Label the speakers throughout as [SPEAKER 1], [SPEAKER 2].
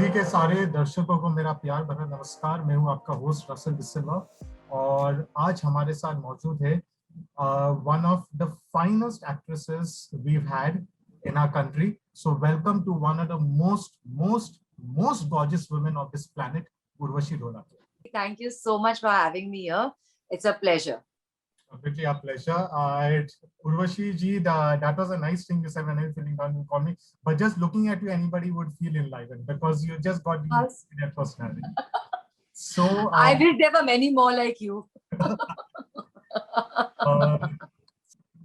[SPEAKER 1] जी के सारे दर्शकों को मेरा प्यार भरा नमस्कार। मैं हूं आपका होस्ट रसल डिसिल्वा और आज हमारे साथ मौजूद है one of the finest actresses we've had in our country. So welcome to one of the most gorgeous women of this planet, Urvashi Dholake.
[SPEAKER 2] Thank you so much for having me here. It's a pleasure.
[SPEAKER 1] Completely our pleasure. Urvashi ji, that was a nice thing you said when I was feeling down, you called me. But just looking at you, anybody would feel enlivened because you just got that personality. So
[SPEAKER 2] I wish there were many more like you.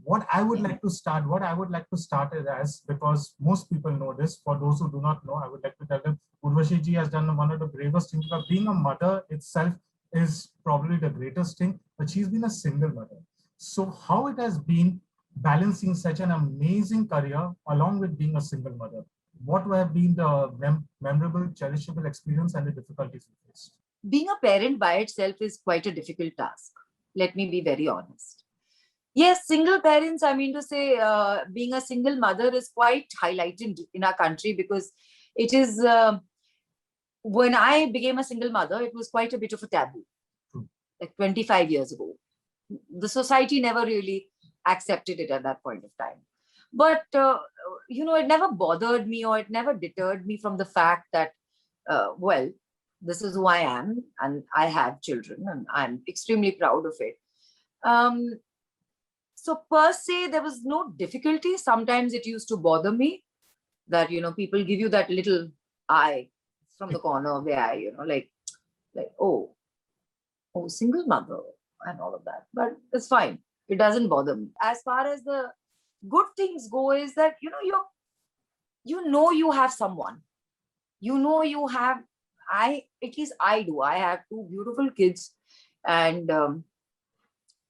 [SPEAKER 1] What I would like to start is as, because most people know this, for those who do not know, I would like to tell them Urvashi ji has done one of the bravest things. Because being a mother itself is probably the greatest thing, but she's been a single mother. So how it has been balancing such an amazing career along with being a single mother? What have been the memorable, cherishable experience and the difficulties you faced?
[SPEAKER 2] Being a parent by itself is quite a difficult task. Let me be very honest. Yes, single parents, I mean to say, being a single mother is quite highlighted in our country because it is, when I became a single mother, it was quite a bit of a taboo, like 25 years ago. The society never really accepted it at that point of time. But, it never bothered me or it never deterred me from the fact that, well, this is who I am and I have children and I'm extremely proud of it. So per se, there was no difficulty. Sometimes it used to bother me that, people give you that little eye from the corner of the eye, like, oh, single mother and all of that. But it's fine. It doesn't bother me. As far as the good things go is that, you have someone, you have, at least I do. I have two beautiful kids and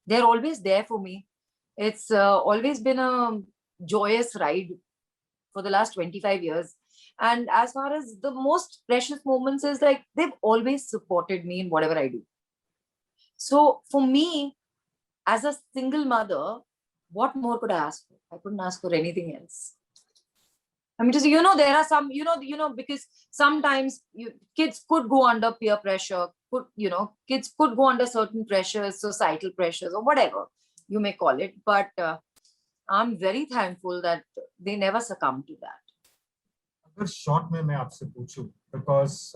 [SPEAKER 2] they're always there for me. It's always been a joyous ride for the last 25 years. And as far as the most precious moments is like, they've always supported me in whatever I do. So for me, as a single mother, what more could I ask for? I couldn't ask for anything else. I mean, just, there are some, because sometimes kids could go under peer pressure, kids could go under certain pressures, societal pressures or whatever you may call it. But I'm very thankful that they never succumb to that.
[SPEAKER 1] अगर short में मैं आपसे पूछूं, because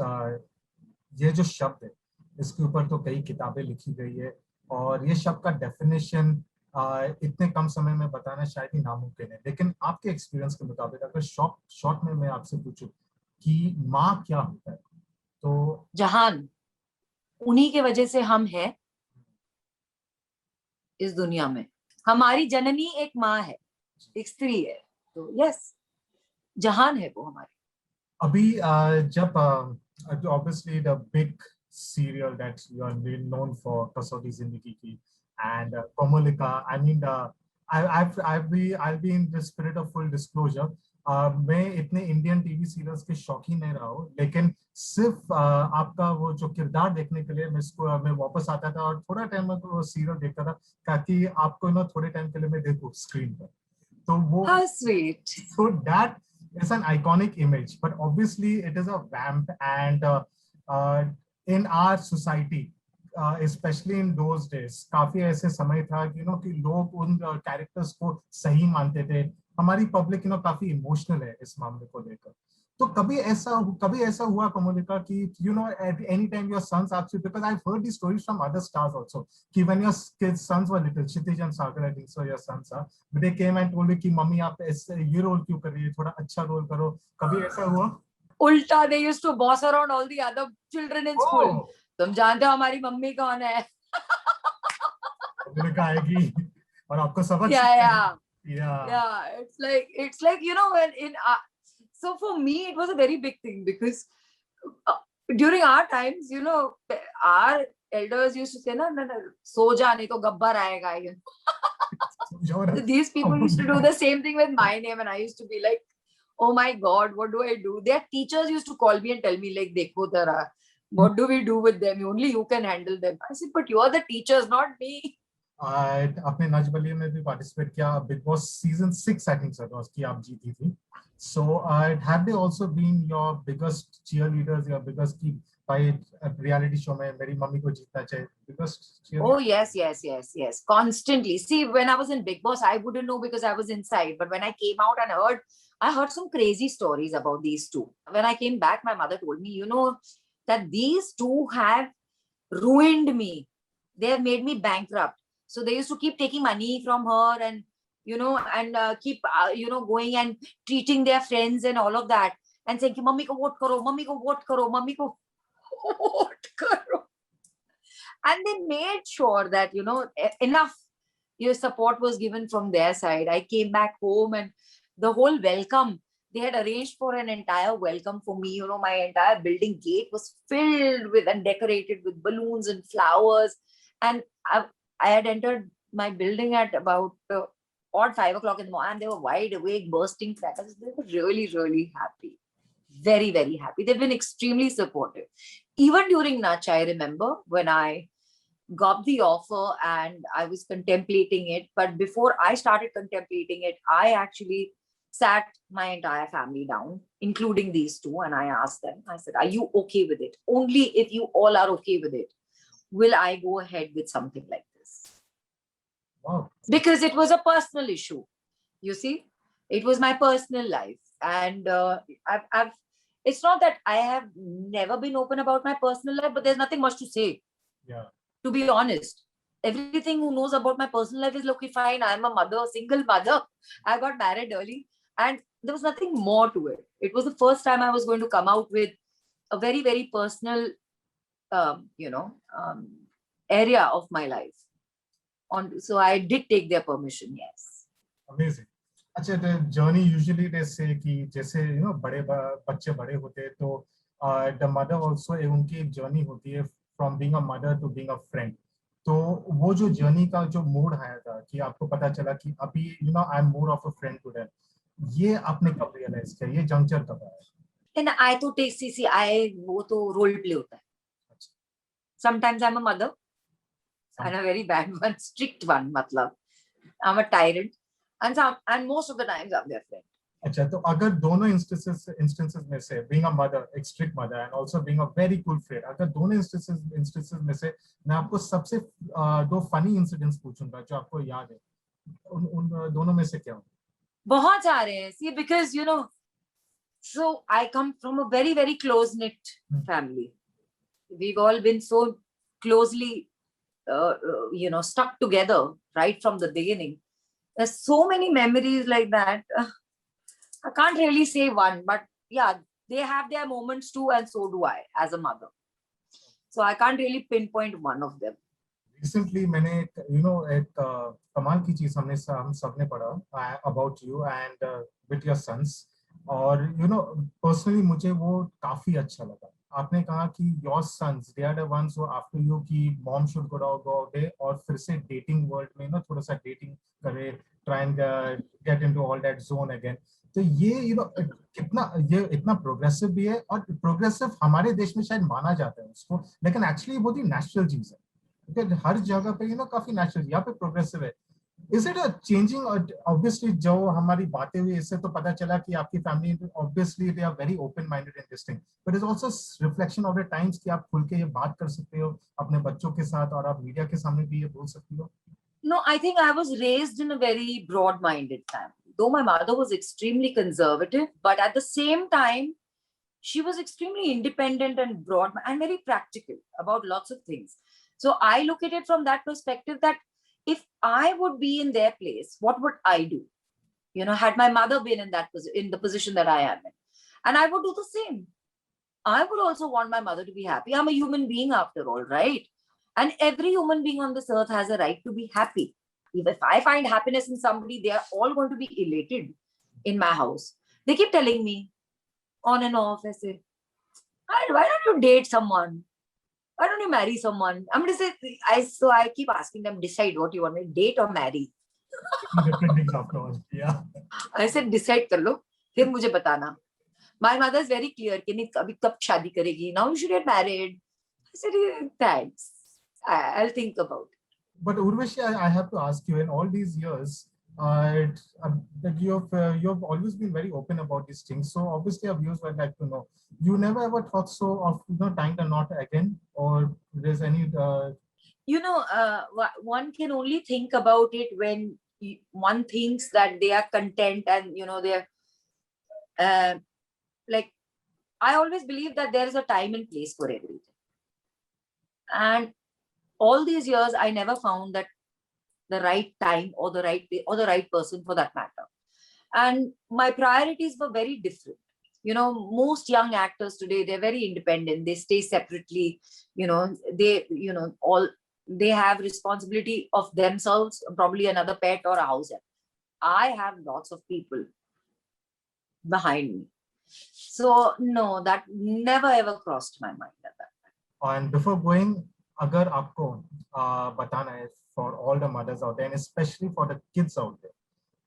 [SPEAKER 1] ये जो शब्द है इसके ऊपर तो कई किताबें लिखी गई है और ये शब्द का डेफिनेशन इतने कम समय में बताना शायद ही नामुमकिन है, लेकिन आपके एक्सपीरियंस के मुताबिक अगर शॉर्ट में मैं आपसे पूछूं कि माँ क्या होता है तो
[SPEAKER 2] जहान, उन्हीं के वजह से हम हैं इस दुनिया में। हमारी जननी एक माँ है, एक स्त्री है, तो यस, जहान है वो हमारी।
[SPEAKER 1] अभी जब obviously the big serial that you are known for, Kasauti Zindagi Ki and Komalika, I mean I'll be in the spirit of full disclosure, मैं इतने इंडियन टीवी सीरियल्स के शौकीन नहीं रहा हूँ, लेकिन सिर्फ आपका वो जो किरदार देखने के लिए मैं वापस आता था और थोड़ा टाइम में वो सीरियल देखता था ताकि आपको थोड़े टाइम के लिए मैं देखूं स्क्रीन पर, तो वो
[SPEAKER 2] How sweet.
[SPEAKER 1] So that is an iconic image, but obviously it is a vamp, and in our society, especially in those days, काफी ऐसे समय था कि लोग उन कैरेक्टर्स को सही मानते थे। हमारी पब्लिक काफी इमोशनल है इस मामले को लेकर। तो कभी ऐसा हुआ कोमोलिका कि at any time your sons ask you, because I've heard these stories from other stars also, कि when your kids sons were little, Kshitij and Sagar, I think so your sons are, but they came and told you कि mummy आप ये role क्यों कर रही है, थोड़ा अच्छा रोल करो, कभी ऐसा हुआ?
[SPEAKER 2] उल्टा, they used to boss around all the other children in school. तुम जानते हो हमारी मम्मी कौन है?
[SPEAKER 1] कोमोलिका आएगी और आपको सबक
[SPEAKER 2] yeah, it's like when in so for me it was a very big thing because during our times our elders used to say na so ja nahi to gabbar aayega, so these people used to do the same thing with my name and I used to be like, oh my god, what do I do? Their teachers used to call me and tell me like, dekho tara, what do we do with them? Only you can handle them. I said, but you are the teachers, not me.
[SPEAKER 1] अपने नच बलिए में भी participate किया, big boss season 6 I think sir की आप जीती थी, So have they also been your biggest cheerleaders, your biggest key by reality show mein meri mummy ko jeetna chahiye, biggest
[SPEAKER 2] Oh,
[SPEAKER 1] cheerleader?
[SPEAKER 2] yes. Constantly. See, when I was in Big Boss, I wouldn't know because I was inside. But when I came out and I heard some crazy stories about these two. When I came back, my mother told me, that these two have ruined me. They have made me bankrupt. So they used to keep taking money from her and, and keep, going and treating their friends and all of that. And saying, Mummy ko vote karo, mummy ko vote karo, mummy ko vote karo. And they made sure that enough your support was given from their side. I came back home and the whole welcome, they had arranged for an entire welcome for me. My entire building gate was filled with and decorated with balloons and flowers. And I had entered my building at about odd 5 o'clock in the morning, and they were wide awake, bursting crackers. They were really, really happy. Very, very happy. They've been extremely supportive. Even during Nach, I remember when I got the offer and I was contemplating it. But before I started contemplating it, I actually sat my entire family down, including these two, and I asked them, I said, are you okay with it? Only if you all are okay with it, will I go ahead with something like this?
[SPEAKER 1] Wow.
[SPEAKER 2] Because it was a personal issue. You see, it was my personal life. And it's not that I have never been open about my personal life, but there's nothing much to say.
[SPEAKER 1] Yeah.
[SPEAKER 2] To be honest, everything who knows about my personal life is, okay, fine, I'm a mother, single mother. I got married early and there was nothing more to it. It was the first time I was going to come out with a very, very personal, area of my life. So I did take their permission, yes.
[SPEAKER 1] Amazing. अच्छा, the journey usually they say कि जैसे बड़े बच्चे बड़े होते हैं तो the mother also उनकी एक journey होती है from being a mother to being a friend. तो वो जो journey का जो mood आया था कि आपको पता चला कि अभी I'm more of a friend to them, ये आपने कब realize किया, ये juncture कब आया?
[SPEAKER 2] And I तो take CCI वो तो role play होता है. Sometimes I'm a mother and a very bad one, strict one, मतलब I'm a tyrant. And most of the times I'm their friend.
[SPEAKER 1] अच्छा, तो अगर दोनों instances में से being a mother, a strict mother and also being a very cool friend, अगर दोनों instances में से मैं आपको सबसे दो funny incidents पूछूंगा जो आपको याद है, उन दोनों में से क्या हो?
[SPEAKER 2] बहुत सारे हैं. See, because so I come from a very, very close knit family. We've all been so closely stuck together right from the beginning. There's so many memories like that. I can't really say one, but yeah, they have their moments too, and so do I as a mother. So I can't really pinpoint one of them.
[SPEAKER 1] Recently, मैंने एक कमाल की चीज हम सबने पढ़ा about you and with your sons, और personally मुझे वो काफी अच्छा लगा. आपने कहा कि your sons, they are the ones who after you कि mom should go out there और फिर से dating world में थोड़ा सा dating करे, try and get into all that zone again. तो ये ये इतना प्रोग्रेसिव भी है, और प्रोग्रेसिव हमारे देश में शायद माना जाता है उसको, लेकिन एक्चुअली बहुत ही नेचुरल चीज है. हर जगह पे काफी नेचुरल, यहाँ पे प्रोग्रेसिव है. Is it a changing? Obviously जो हमारी बातें हुई इससे तो पता चला कि आपकी family obviously they are very open minded in this thing, but is also reflection of the times कि आप खुल के ये बात कर सकते हो अपने बच्चों के साथ और आप मीडिया के सामने भी ये बोल सकती हो.
[SPEAKER 2] No, I think I was raised in a very broad-minded family. Though my mother was extremely conservative, but at the same time, she was extremely independent and broad and very practical about lots of things. So I look at it from that perspective that if I would be in their place, what would I do? Had my mother been in the position that I am in, and I would do the same. I would also want my mother to be happy. I'm a human being after all, right? And every human being on this earth has a right to be happy. If I find happiness in somebody, they are all going to be elated in my house. They keep telling me on and off, I say, why don't you date someone? Why don't you marry someone? I'm going to say, so I keep asking them, decide what you want me, date or marry.
[SPEAKER 1] Different things after all. Yeah.
[SPEAKER 2] I said, decide कर लो, फिर मुझे बताना. My mother is very clear कि नहीं अभी कब शादी करेगी. Now you should get married. I said, thanks. I'll think about it.
[SPEAKER 1] But Urvashi, I have to ask you, in all these years, That you've always been very open about these things. So obviously, our viewers would like to know. You never ever thought so of tying the knot again, or there's any
[SPEAKER 2] one can only think about it when one thinks that they are content and they're like, I always believe that there is a time and place for everything. And all these years, I never found that the right time or the right person for that matter. And my priorities were very different. Most young actors today, they're very independent. They stay separately. They have responsibility of themselves, probably another pet or a house. I have lots of people behind me. So no, that never ever crossed my mind at that time.
[SPEAKER 1] And before going, agar aapko batana hai for all the mothers out there, and especially for the kids out there,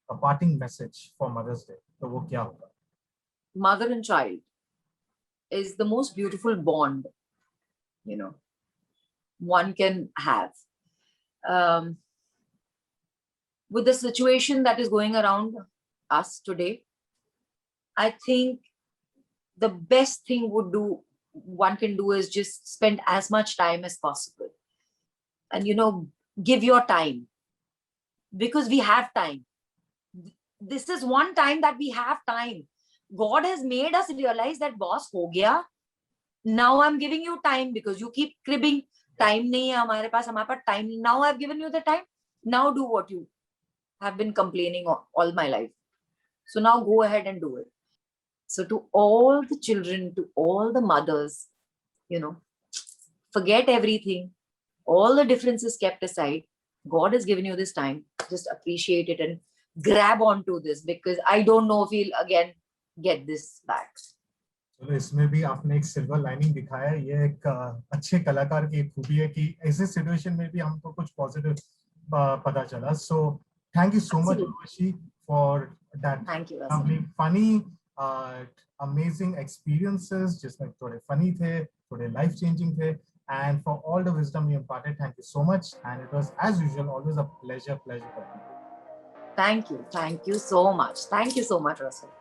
[SPEAKER 1] a parting message for Mother's Day, to wo kya hoga?
[SPEAKER 2] Mother and child is the most beautiful bond, one can have. With the situation that is going around us today, I think the best thing one can do is just spend as much time as possible. And, give your time, because we have time. This is one time that we have time. God has made us realize that, boss, ho gaya. Now I'm giving you time because you keep cribbing. Time nahi hai hamare paas time. Now I've given you the time. Now do what you have been complaining all my life. So now go ahead and do it. So to all the children, to all the mothers, forget everything. All the differences kept aside. God has given you this time. Just appreciate it and grab onto this, because I don't know if we'll again get this back.
[SPEAKER 1] चलो, इसमें भी आपने एक silver lining दिखाया. ये एक अच्छे कलाकार की खूबी है कि ऐसे सिचुएशन में भी हमको कुछ पॉजिटिव पता चला. So thank you so much, Urvashi, for that.
[SPEAKER 2] Thank you,
[SPEAKER 1] funny, amazing experiences, जिसमें थोड़े funny थे, थोड़े life changing थे, and for all the wisdom you imparted. Thank you so much, and it was, as usual, always a pleasure.
[SPEAKER 2] Thank you so much. Thank you so much, Russell.